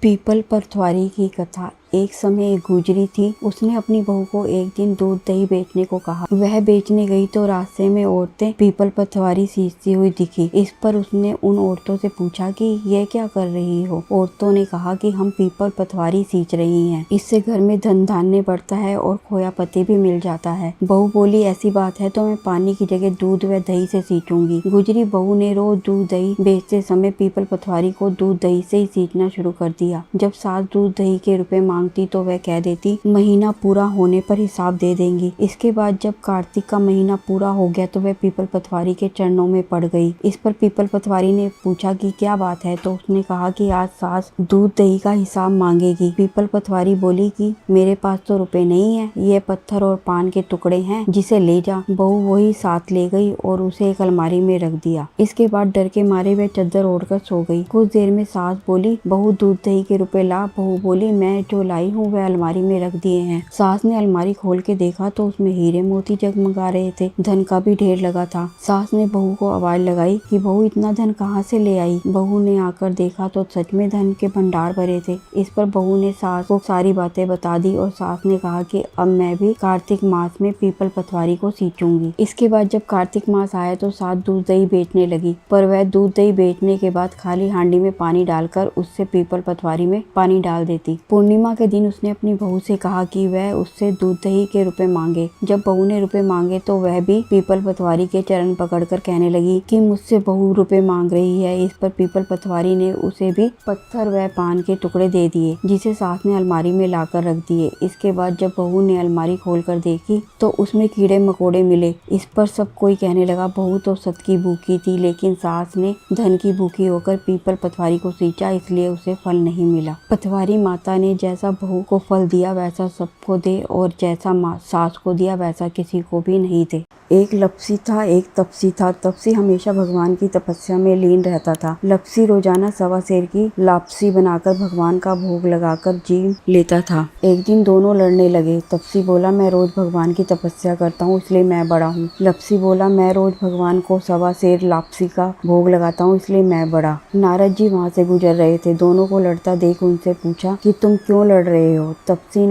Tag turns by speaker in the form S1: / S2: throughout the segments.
S1: People Pathwari की कथा। एक समय एक गुजरी थी। उसने अपनी बहू को एक दिन दूध दही बेचने को कहा। वह बेचने गई तो रास्ते में औरतें पीपल पथवारी सींचती हुई दिखी। इस पर उसने उन औरतों से पूछा कि यह क्या कर रही हो। औरतों ने कहा कि हम पीपल पथवारी सींच रही हैं। इससे घर में धन धान्य बढ़ता है और खोया पति भी मिल जाता है। बहू बोली, ऐसी बात है तो मैं पानी की जगह दूध व दही से सींचूंगी। गुजरी बहू ने रोज दूध दही बेचते समय पीपल पथवारी को दूध दही से ही सींचना शुरू कर दिया। जब सास दूध दही के रुपए मांगती तो वह कह देती, महीना पूरा होने पर हिसाब दे देंगी। इसके बाद जब कार्तिक का महीना पूरा हो गया तो वह पीपल पथवारी के चरणों में पड़ गई। इस पर पीपल पथवारी ने पूछा कि क्या बात है, तो उसने कहा कि आज सास दूध दही का हिसाब मांगेगी। पीपल पथवारी बोली कि मेरे पास तो रुपए नहीं है, ये पत्थर और पान के टुकड़े हैं, जिसे ले जा। बहू वही साथ ले गई और उसे एक अलमारी में रख दिया। इसके बाद डर के मारे वह चादर ओढ़कर सो गई। कुछ देर में सास बोली, बहू दूध दही के रुपए ला। बहू बोली, मैं जो लाई हूँ वह अलमारी में रख दिए हैं। सास ने अलमारी खोल के देखा तो उसमें हीरे मोती जगमगा रहे थे। धन का भी ढेर लगा था। सास ने बहू को आवाज लगाई कि बहू इतना धन कहाँ से ले आई। बहू ने आकर देखा तो सच में धन के भंडार भरे थे। इस पर बहू ने सास को सारी बातें बता दी और सास ने कहा कि अब मैं भी कार्तिक मास में पीपल पथवारी को सींचूंगी। इसके बाद जब कार्तिक मास आया तो सास दूध दही बेचने लगी, पर वह दूध दही बेचने के बाद खाली हांडी में पानी डालकर उससे पीपल पथवारी में पानी डाल देती। पूर्णिमा के दिन उसने अपनी बहू से कहा कि वह उससे दूध दही के रुपए मांगे। जब बहू ने रुपए मांगे तो वह भी पीपल पथवारी के चरण पकड़कर कहने लगी कि मुझसे बहू रुपए मांग रही है। इस पर पीपल पथवारी ने उसे भी पत्थर व पान के टुकड़े दे दिए, जिसे सास ने अलमारी में लाकर रख दिए। इसके बाद जब बहू ने अलमारी खोलकर देखी तो उसमें कीड़े मकोड़े मिले। इस पर सब कोई कहने लगा, बहू तो सत की भूखी थी, लेकिन सास ने धन की भूखी होकर पीपल पथवारी को सींचा, इसलिए उसे फल नहीं मिला। पथवारी माता ने जैसा बहू को फल दिया वैसा सबको दे, और जैसा सास को दिया वैसा किसी को भी नहीं दे। एक लपसी था, एक तपसी था। तपसी हमेशा भगवान की तपस्या में लीन रहता था। लपसी रोजाना सवा सेर की लापसी बनाकर भगवान का भोग लगाकर जी लेता था। एक दिन दोनों लड़ने लगे। तपसी बोला, मैं रोज भगवान की तपस्या करता हूँ इसलिए मैं बड़ा हूँ। लपसी बोला, मैं रोज भगवान को सवा सेर लापसी का भोग लगाता हूँ इसलिए मैं बड़ा। नारद जी वहाँ से गुजर रहे थे। दोनों को लड़ता देख उनसे पूछा कि तुम क्यों लड़ रहे हो। तपसी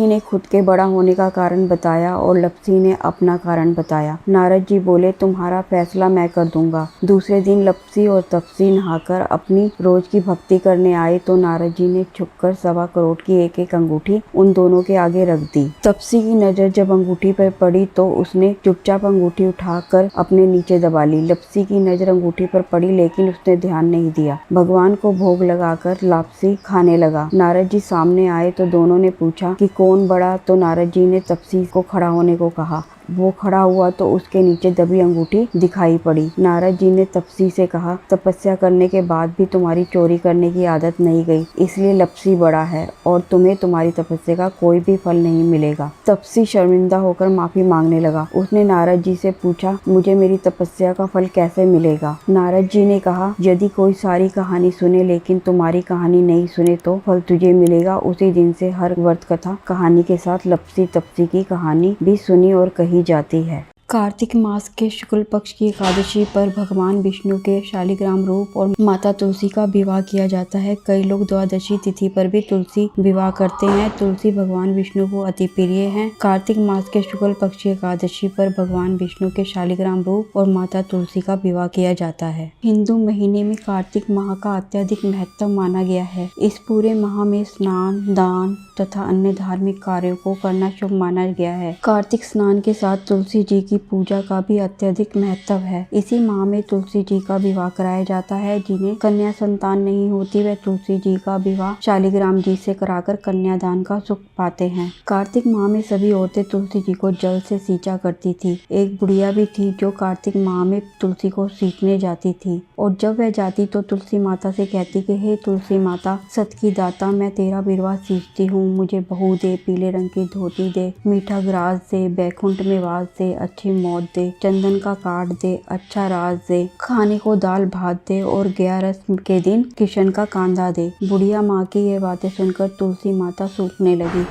S1: ने खुद के बड़ा होने का कारण बताया और लपसी ने अपना कारण बताया। नारद जी बोले, तुम्हारा फैसला मैं कर दूंगा। दूसरे दिन लपसी और तपसी नहाकर अपनी रोज की भक्ति करने आए तो नारद जी ने छुपकर 1.25 करोड़ की एक एक अंगूठी उन दोनों के आगे रख दी। तपसी की नजर जब अंगूठी पर पड़ी तो उसने चुपचाप अंगूठी उठाकर अपने नीचे दबा ली। लपसी की नजर अंगूठी पर पड़ी लेकिन उसने ध्यान नहीं दिया। भगवान को भोग लगाकर लापसी खाने लगा। नारद जी सामने आए तो दोनों ने पूछा कि कौन बड़ा, तो नारद जी ने तपसी को खड़ा होने को कहा। वो खड़ा हुआ तो उसके नीचे दबी अंगूठी दिखाई पड़ी। नारद जी ने तपसी से कहा, तपस्या करने के बाद भी तुम्हारी चोरी करने की आदत नहीं गई, इसलिए लपसी बड़ा है और तुम्हें तुम्हारी तपस्या का कोई भी फल नहीं मिलेगा। तपसी शर्मिंदा होकर माफी मांगने लगा। उसने नारद जी से पूछा, मुझे मेरी तपस्या का फल कैसे मिलेगा। नारद जी ने कहा, यदि कोई सारी कहानी सुने लेकिन तुम्हारी कहानी नहीं सुने तो फल तुझे मिलेगा। उसी दिन से हर व्रत कथा कहानी के साथ लपसी तपसी की कहानी भी सुनी और कही जाती है। कार्तिक मास के शुक्ल पक्ष की एकादशी पर भगवान विष्णु के शालिग्राम रूप और माता तुलसी का विवाह किया जाता है। कई लोग द्वादशी तिथि पर भी तुलसी विवाह करते हैं। तुलसी भगवान विष्णु को अति प्रिय है। कार्तिक मास के शुक्ल पक्ष की एकादशी पर भगवान विष्णु के शालिग्राम रूप और माता तुलसी का विवाह किया जाता है। हिंदू महीने में कार्तिक माह का अत्यधिक महत्व माना गया है। इस पूरे माह में स्नान, दान तथा अन्य धार्मिक कार्यों को करना शुभ माना गया है। कार्तिक स्नान के साथ तुलसी जी की पूजा का भी अत्यधिक महत्व है। इसी माह में तुलसी जी का विवाह कराया जाता है। जिन्हें कन्या संतान नहीं होती वह तुलसी जी का विवाह शालिग्राम जी से कराकर कन्यादान का सुख पाते हैं। कार्तिक माह में सभी औरतें तुलसी जी को जल से सींचा करती थी। एक बुढ़िया भी थी जो कार्तिक माह में तुलसी को सींचने जाती थी, और जब वह जाती तो तुलसी माता से कहती कि हे तुलसी माता, सत की दाता, मैं तेरा विवाह सींचती हूँ, मुझे बहू दे, पीले रंग की धोती दे, मीठा ग्रास दे, बैकुंठ में वास दे, अच्छी मौत दे, चंदन का काट दे, अच्छा राज दे, खाने को दाल भात दे और 11 के दिन किशन का कांधा दे। बुढ़िया माँ की ये बातें सुनकर तुलसी माता सूखने लगी।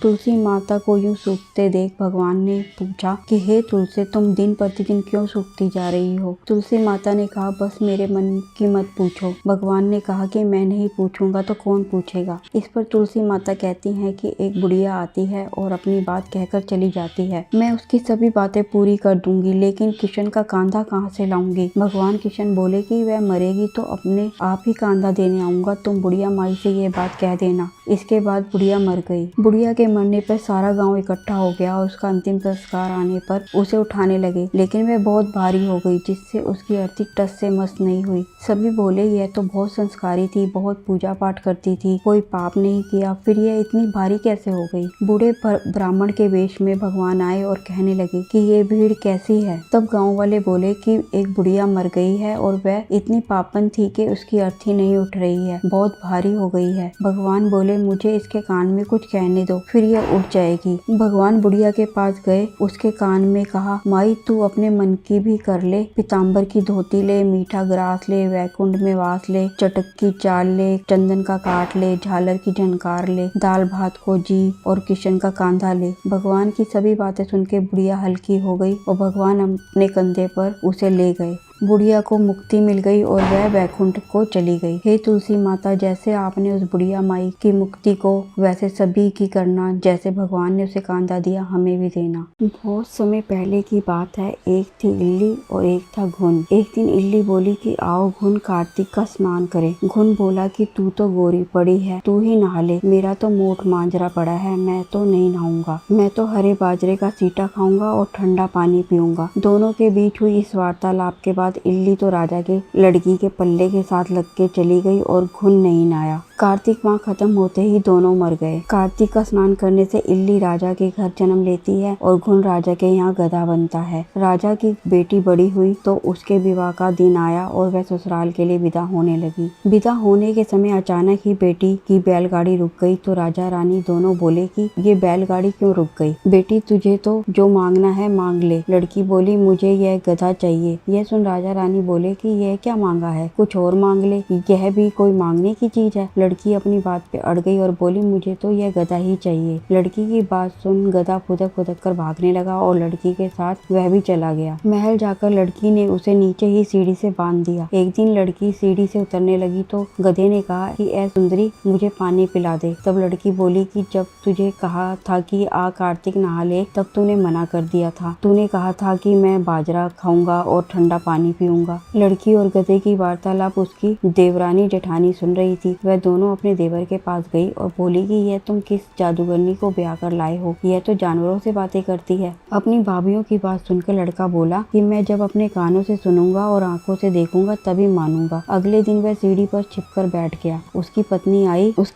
S1: तुलसी माता को यूं सूखते देख भगवान ने पूछा कि हे तुलसी, तुम दिन प्रतिदिन क्यों सूखती जा रही हो। तुलसी माता ने कहा, बस मेरे मन की मत पूछो। भगवान ने कहा कि मैं नहीं पूछूंगा तो कौन पूछेगा। इस पर तुलसी माता कहती हैं कि एक बुढ़िया आती है और अपनी बात कहकर चली जाती है। मैं उसकी सभी बातें पूरी कर दूंगी, लेकिन किशन का कांधा कहाँ से लाऊंगी। भगवान किशन बोले कि वह मरेगी तो अपने आप ही कांधा देने आऊंगा, तुम बुढ़िया माई से ये बात कह देना। इसके बाद बुढ़िया मर गई। बुढ़िया के मरने पर सारा गांव इकट्ठा हो गया और उसका अंतिम संस्कार आने पर उसे उठाने लगे, लेकिन वह बहुत भारी हो गई, जिससे उसकी अर्थी टस से मस नहीं हुई। सभी बोले, यह तो बहुत संस्कारी थी, बहुत पूजा पाठ करती थी, कोई पाप नहीं किया, फिर यह इतनी भारी कैसे हो गई। बूढ़े ब्राह्मण के वेश में भगवान आए और कहने लगे कि ये भीड़ कैसी है। तब गाँव वाले बोले कि एक बुढ़िया मर गई है और वह इतनी पापन थी कि उसकी अर्थी नहीं उठ रही है, बहुत भारी हो गई है। भगवान बोले, मुझे इसके कान में कुछ कहने दो, फिर यह उठ जाएगी। भगवान बुढ़िया के पास गए, उसके कान में कहा, माई तू अपने मन की भी कर ले, पीताम्बर की धोती ले, मीठा ग्रास ले, वैकुंठ में वास ले, चटक की चाल ले, चंदन का काट ले, झालर की झनकार ले, दाल भात को जी और किशन का कांधा ले। भगवान की सभी बातें सुन के बुढ़िया हल्की हो गई और भगवान अपने कंधे पर उसे ले गए। बुढ़िया को मुक्ति मिल गई और वह वैकुंठ को चली गई। हे तुलसी माता, जैसे आपने उस बुढ़िया माई की मुक्ति को वैसे सभी की करना, जैसे भगवान ने उसे कांधा दिया हमें भी देना। बहुत समय पहले की बात है। एक थी इल्ली और एक था घुन। एक दिन इल्ली बोली कि आओ घुन, कार्तिक का स्नान करें। घुन बोला कि तू तो गोरी पड़ी है, तू ही नहा ले, मेरा तो मोट मांजरा पड़ा है, मैं तो नहीं नहाऊंगा। मैं तो हरे बाजरे का सीटा खाऊंगा और ठंडा पानी पीऊंगा। दोनों के बीच हुई इस वार्तालाप के बाद इल्ली तो राजा के लड़की के पल्ले के साथ लग के चली गई और घुन नहीं नहाया। कार्तिक माह खत्म होते ही दोनों मर गए। कार्तिक का स्नान करने से इल्ली राजा के घर जन्म लेती है और घुन राजा के यहाँ गधा बनता है। राजा की बेटी बड़ी हुई तो उसके विवाह का दिन आया और वह ससुराल के लिए विदा होने लगी। विदा होने के समय अचानक ही बेटी की बैलगाड़ी रुक गई तो राजा रानी दोनों बोले कि ये बैलगाड़ी क्यों रुक गई। बेटी तुझे तो जो मांगना है मांग ले। लड़की बोली, मुझे यह गधा चाहिए। यह सुन राजा रानी बोले कि यह क्या मांगा है, कुछ और मांग ले, यह भी कोई मांगने की चीज है। लड़की अपनी बात पे अड़ गई और बोली, मुझे तो यह गधा ही चाहिए। लड़की की बात सुन गधा फुदक फुदक कर भागने लगा और लड़की के साथ वह भी चला गया। महल जाकर लड़की ने उसे नीचे ही सीढ़ी से बांध दिया। एक दिन लड़की सीढ़ी से उतरने लगी तो गधे ने कहा कि ऐ सुंदरी, मुझे पानी पिला दे। तब लड़की बोली कि जब तुझे कहा था कि आ कार्तिक नहा ले, तब तूने मना कर दिया था। तूने कहा था कि मैं बाजरा खाऊंगा और ठंडा पानी पीऊंगा। लड़की और गधे की वार्तालाप उसकी देवरानी जेठानी सुन रही थी। वह दोनों अपने देवर के पास गई और बोली कि यह तुम किस जादूगरनी को ब्याह कर लाए हो, यह तो जानवरों से बातें करती है। अपनी भाभीियों की बात सुनकर लड़का बोला कि मैं जब अपने कानों से सुनूंगा और आंखों से देखूंगा तभी मानूंगा। अगले दिन वह सीढ़ी पर छिपकर बैठ गया। उसकी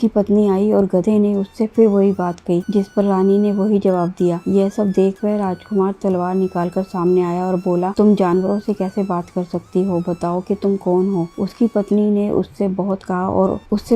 S1: पत्नी आई और गधे ने उससे फिर वही बात कही, जिस पर रानी ने वही जवाब दिया। यह सब देख वह राजकुमार तलवार निकालकर सामने आया और बोला, तुम जानवरों से कैसे बात कर सकती हो, बताओ कि तुम कौन हो। उसकी पत्नी ने उससे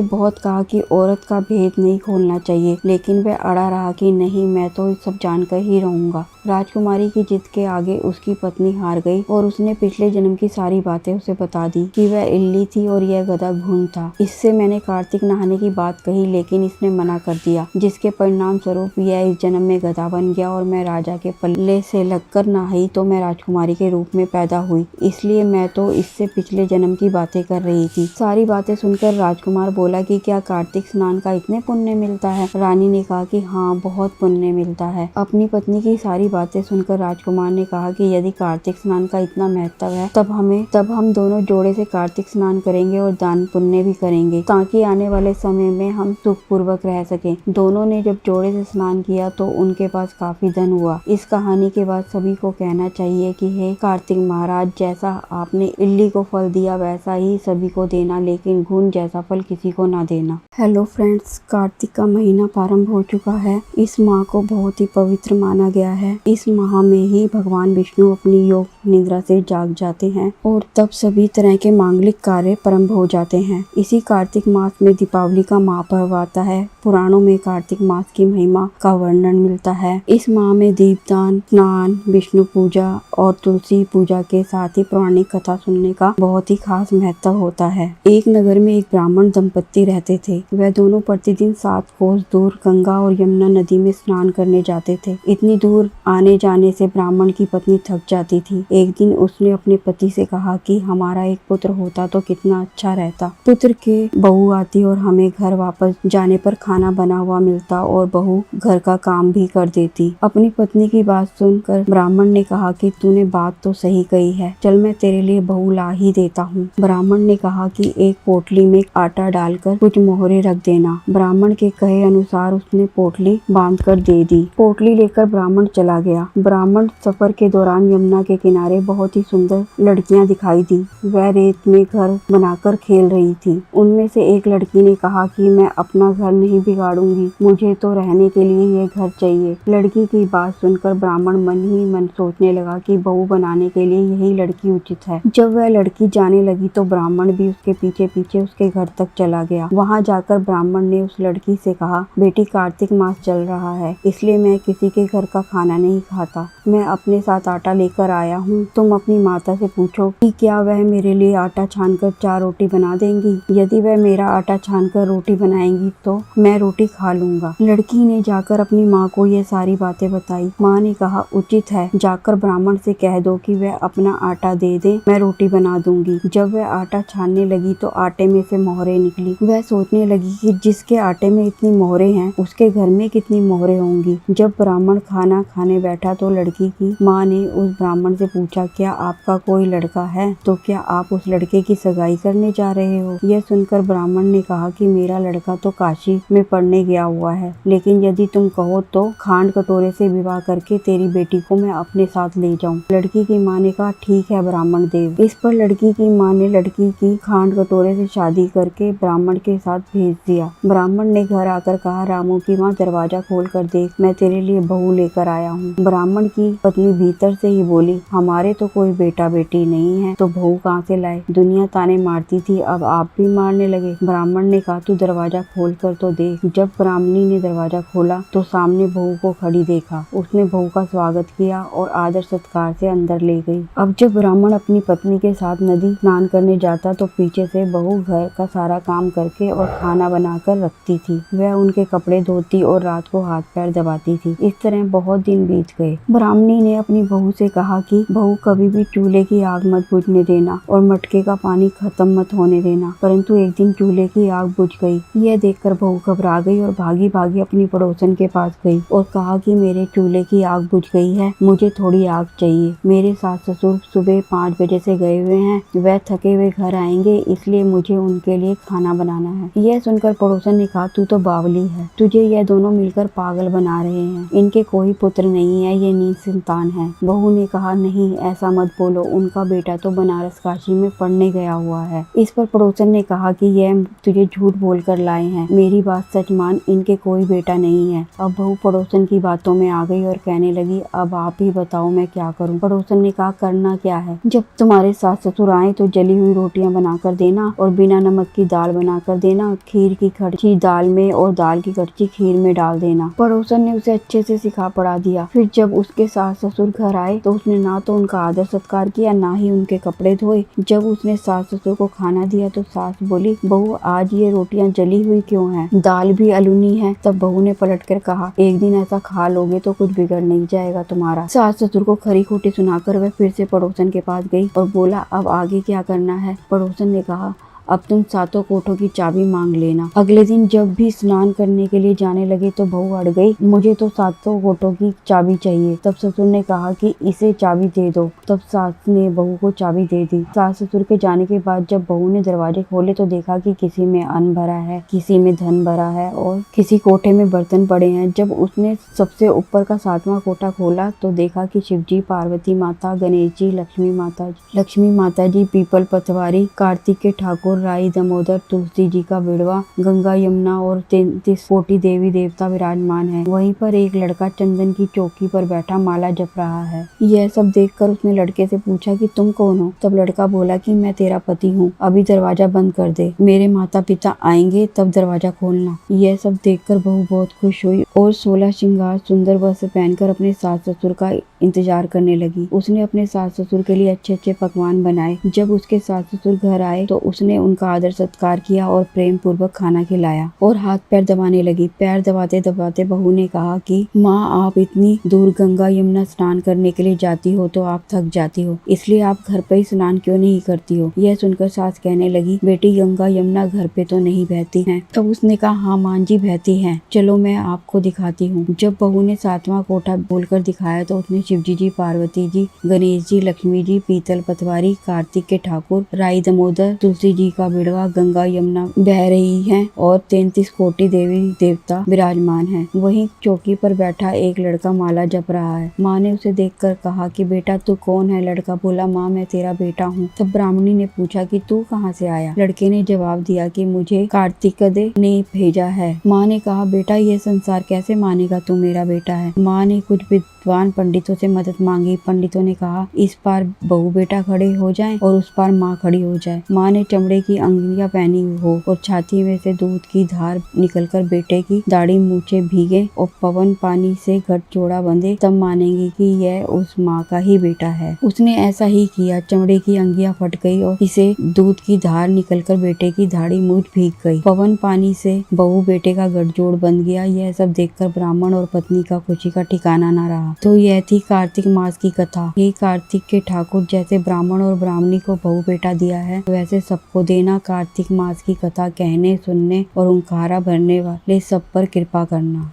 S1: बहुत कहा कि औरत का भेद नहीं खोलना चाहिए, लेकिन वह अड़ा रहा कि नहीं, मैं तो सब जानकर ही रहूंगा। राजकुमारी की जिद के आगे उसकी पत्नी हार गई और उसने पिछले जन्म की सारी बातें उसे बता दी कि वह इल्ली थी और यह गधा घुन था। इससे मैंने कार्तिक नहाने की बात कही, लेकिन इसने मना कर दिया, जिसके परिणाम स्वरूप यह इस जन्म में गधा बन गया और मैं राजा के पल्ले से लगकर नहाई तो मैं राजकुमारी के रूप में पैदा हुई, इसलिए मैं तो इससे पिछले जन्म की बातें कर रही थी। सारी बातें सुनकर राजकुमार बोला कि क्या कार्तिक स्नान का इतने पुण्य मिलता है। रानी ने कहा कि हाँ, बहुत पुण्य मिलता है। अपनी पत्नी की सारी बातें सुनकर राजकुमार ने कहा कि यदि कार्तिक स्नान का इतना महत्व है तब हम दोनों जोड़े से कार्तिक स्नान करेंगे और दान पुण्य भी करेंगे, ताकि आने वाले समय में हम सुख पूर्वक रह सकें। दोनों ने जब जोड़े से स्नान किया तो उनके पास काफी धन हुआ। इस कहानी के बाद सभी को कहना चाहिए कि हे कार्तिक महाराज, जैसा आपने इल्ली को फल दिया वैसा ही सभी को देना, लेकिन घुन जैसा फल किसी को ना देना। हेलो फ्रेंड्स, कार्तिक का महीना प्रारंभ हो चुका है। इस माह को बहुत ही पवित्र माना गया है। इस माह में ही भगवान विष्णु अपनी योग निद्रा से जाग जाते हैं और तब सभी तरह के मांगलिक कार्य प्रारंभ हो जाते हैं। इसी कार्तिक मास में दीपावली का महापर्व आता है। पुराणों में कार्तिक मास की महिमा का वर्णन मिलता है। इस माह में दीपदान, स्नान, विष्णु पूजा और तुलसी पूजा के साथ ही पौराणिक कथा सुनने का बहुत ही खास महत्व होता है। एक नगर में एक ब्राह्मण दंपत्ति रहते थे। वह दोनों प्रतिदिन 7 कोस दूर गंगा और यमुना नदी में स्नान करने जाते थे। इतनी दूर आने जाने से ब्राह्मण की पत्नी थक जाती थी। एक दिन उसने अपने पति से कहा कि हमारा एक पुत्र होता तो कितना अच्छा रहता। पुत्र के बहू आती और हमें घर वापस जाने पर खाना बना हुआ मिलता और बहू घर का काम भी कर देती। अपनी पत्नी की बात सुनकर ब्राह्मण ने कहा कि तूने बात तो सही कही है, चल मैं तेरे लिए बहू ला ही देता हूँ। ब्राह्मण ने कहा कि एक पोटली में आटा डालकर कुछ मोहरे रख देना। ब्राह्मण के कहे अनुसार उसने पोटली बांध कर दे दी। पोटली लेकर ब्राह्मण चला गया। ब्राह्मण सफर के दौरान यमुना के किनारे बहुत ही सुंदर लड़कियां दिखाई दी। वह रेत में घर बनाकर खेल रही थी। उनमें से एक लड़की ने कहा कि मैं अपना घर नहीं बिगाड़ूंगी, मुझे तो रहने के लिए ये घर चाहिए। लड़की की बात सुनकर ब्राह्मण मन ही मन सोचने लगा कि बहू बनाने के लिए यही लड़की उचित है। जब वह लड़की जाने लगी तो ब्राह्मण भी उसके पीछे पीछे उसके घर तक चला गया। वहां जाकर ब्राह्मण ने उस लड़की से कहा, बेटी कार्तिक मास चल रहा है, इसलिए मैं किसी के घर का खाना नहीं खाता। मैं अपने साथ आटा लेकर आया हूँ। तुम अपनी माता से पूछो कि क्या वह मेरे लिए आटा छानकर 4 रोटी बना देंगी। यदि वह मेरा आटा छानकर रोटी बनाएंगी तो मैं रोटी खा लूंगा। लड़की ने जाकर अपनी माँ को ये सारी बातें बताई। माँ ने कहा, उचित है, जाकर ब्राह्मण से कह दो कि वह अपना आटा दे दे, मैं रोटी बना दूंगी। जब वह आटा छानने लगी तो आटे में से मोहरे निकली। वह सोचने लगी कि जिसके आटे में इतनी मोहरे हैं उसके घर में कितनी मोहरे होंगी। जब ब्राह्मण खाना खाने बैठा तो लड़की की माँ ने उस ब्राह्मण से पूछा, क्या आपका कोई लड़का है? तो क्या आप उस लड़के की सगाई करने जा रहे हो? यह सुनकर ब्राह्मण ने कहा कि मेरा लड़का तो काशी में पढ़ने गया हुआ है, लेकिन यदि तुम कहो तो खांड कटोरे से विवाह करके तेरी बेटी को मैं अपने साथ ले जाऊं। लड़की की माँ ने कहा, ठीक है ब्राह्मण देव। इस पर लड़की की माँ ने लड़की की खांड कटोरे से शादी करके ब्राह्मण के साथ भेज दिया। ब्राह्मण ने घर आकर कहा, रामू की माँ दरवाजा खोल कर देख, मैं तेरे लिए बहू लेकर आया हूँ। ब्राह्मण की पत्नी भीतर से ही बोली, हमारे तो कोई बेटा बेटी नहीं है तो बहू कहाँ से लाए? दुनिया ताने मारती थी, अब आप भी मारने लगे। ब्राह्मण ने कहा, तू दरवाजा खोल कर तो देख। जब ब्राह्मणी ने दरवाजा खोला तो सामने बहू को खड़ी देखा। उसने बहू का स्वागत किया और आदर सत्कार से अंदर ले गई। अब जब ब्राह्मण अपनी पत्नी के साथ नदी स्नान करने जाता तो पीछे से बहू घर का सारा काम करके और खाना बनाकर रखती थी। वह उनके कपड़े धोती और रात को हाथ पैर दबाती थी। इस तरह बहुत दिन बीत गए। ब्राह्मणी ने अपनी बहू से कहा कि बहू कभी भी चूल्हे की आग मत बुझने देना और मटके का पानी खत्म मत होने देना। परंतु एक दिन चूल्हे की आग बुझ गई। यह देखकर बहू घबरा गई और भागी भागी अपनी पड़ोसन के पास गई और कहा कि मेरे चूल्हे की आग बुझ गई है, मुझे थोड़ी आग चाहिए। मेरे सास ससुर सुबह 5 बजे से गए हुए हैं, वह थके हुए घर आएंगे, इसलिए मुझे उनके लिए खाना बनाना है। यह सुनकर पड़ोसन ने कहा, तू तो बावली है, तुझे यह दोनों मिलकर पागल बना रहे हैं। इनके कोई पुत्र नहीं है, ये नीच संतान है। बहू ने कहा, नहीं ऐसा मत बोलो, उनका बेटा तो बनारस काशी में पढ़ने गया हुआ है। इस पर पड़ोसन ने कहा कि यह तुझे झूठ बोलकर लाए हैं, मेरी बात सच मान, इनके कोई बेटा नहीं है। अब बहू पड़ोसन की बातों में आ गई और कहने लगी, अब आप ही बताओ मैं क्या करूं। पड़ोसन ने कहा, करना क्या है, जब तुम्हारे सास ससुर आए तो जली हुई रोटियां बनाकर देना और बिना नमक की दाल बनाकर देना, खीर की कड़छी दाल में और दाल की कड़छी खीर में डाल देना। पड़ोसन ने उसे अच्छे से सिखा पढ़ा दिया। फिर जब उसके सास ससुर घर आए तो उसने ना तो उनका आदर सत्कार किया, ना ही उनके कपड़े धोए। जब उसने सास ससुर को खाना दिया तो सास बोली, बहू आज ये रोटियां जली हुई क्यों हैं? दाल भी अलूनी है। तब बहू ने पलटकर कहा, एक दिन ऐसा खा लोगे तो कुछ बिगड़ नहीं जाएगा तुम्हारा। सास ससुर को खरी खोटी सुनाकर वह फिर से पड़ोसन के पास गई और बोला, अब आगे क्या करना है? पड़ोसन ने कहा, अब तुम 7 कोठों की चाबी मांग लेना। अगले दिन जब भी स्नान करने के लिए जाने लगे तो बहू अड़ गई, मुझे तो 7 कोठों की चाबी चाहिए। तब ससुर ने कहा कि इसे चाबी दे दो। तब सास ने बहू को चाबी दे दी। सास ससुर के जाने के बाद जब बहू ने दरवाजे खोले तो देखा कि किसी में अन्न भरा है, किसी में धन भरा है और किसी कोठे में बर्तन पड़े हैं। जब उसने सबसे ऊपर का 7वां कोठा खोला तो देखा कि शिव जी, पार्वती माता, गणेश जी, लक्ष्मी माता जी, पीपल पतवारी, कार्तिक के ठाकुर, राई दामोदर तुलसी जी का बिड़वा, गंगा यमुना और 33 कोटि देवी देवता विराजमान है। वहीं पर एक लड़का चंदन की चौकी पर बैठा माला जप रहा है। यह सब देखकर उसने लड़के से पूछा कि तुम कौन हो? तब लड़का बोला कि मैं तेरा पति हूँ, अभी दरवाजा बंद कर दे, मेरे माता पिता आएंगे तब दरवाजा खोलना। यह सब देखकर बहू बहुत खुश हुई और 16 श्रृंगार सुंदर वस्त्र पहनकर अपने सास ससुर का इंतजार करने लगी। उसने अपने सास ससुर के लिए अच्छे अच्छे पकवान बनाए। जब उसके सास ससुर घर आए तो उसने उनका आदर सत्कार किया और प्रेम पूर्वक खाना खिलाया और हाथ पैर दबाने लगी। पैर दबाते दबाते बहू ने कहा कि माँ, आप इतनी दूर गंगा यमुना स्नान करने के लिए जाती हो तो आप थक जाती हो, इसलिए आप घर पर ही स्नान क्यों नहीं करती हो? यह सुनकर सास कहने लगी, बेटी गंगा यमुना घर पे तो नहीं बहती हैं। तब उसने कहा, हाँ मां जी बहती हैं, चलो मैं आपको दिखाती हूँ। जब बहू ने 7वां कोठा बोलकर दिखाया तो उसने शिवजी जी, पार्वती जी, गणेश जी, लक्ष्मी जी, पीतल पतवारी, कार्तिक के ठाकुर, राई दामोदर, तुलसी जी का बिड़वा, गंगा यमुना बह रही है और 33 कोटि देवी देवता विराजमान है। वहीं चौकी पर बैठा एक लड़का माला जप रहा है। माँ ने उसे देखकर कहा कि बेटा तू कौन है? लड़का बोला, माँ मैं तेरा बेटा हूँ। तब ब्राह्मणी ने पूछा कि तू कहाँ से आया? लड़के ने जवाब दिया कि मुझे कार्तिक ने भेजा है। माँ ने कहा, बेटा ये संसार कैसे मानेगा तू मेरा बेटा है? माँ ने कुछ विद्वान पंडितों से मदद मांगी। पंडितों ने कहा, इस पार बहू बेटा खड़े हो जाएं और उस पार माँ खड़ी हो जाए। माँ ने चमड़े की अंगुलियां पहनी हो और छाती में से दूध की धार निकलकर बेटे की दाढ़ी मूछें भीगे और पवन पानी से गठजोड़ा बंधे, तब मानेंगी कि यह उस माँ का ही बेटा है। उसने ऐसा ही किया। चमड़े की अंगियां फट गई और इसे दूध की धार निकलकर बेटे की दाढ़ी मूछ भीग गई। पवन पानी से बहू बेटे का गठजोड़ बन गया। यह सब देखकर ब्राह्मण और पत्नी का खुशी का ठिकाना न रहा। तो यह थी कार्तिक मास की कथा। ये कार्तिक के ठाकुर जैसे ब्राह्मण और ब्राह्मणी को बहू बेटा दिया है, वैसे सबको देना। कार्तिक मास की कथा कहने, सुनने और हुंकारा भरने वाले सब पर कृपा करना।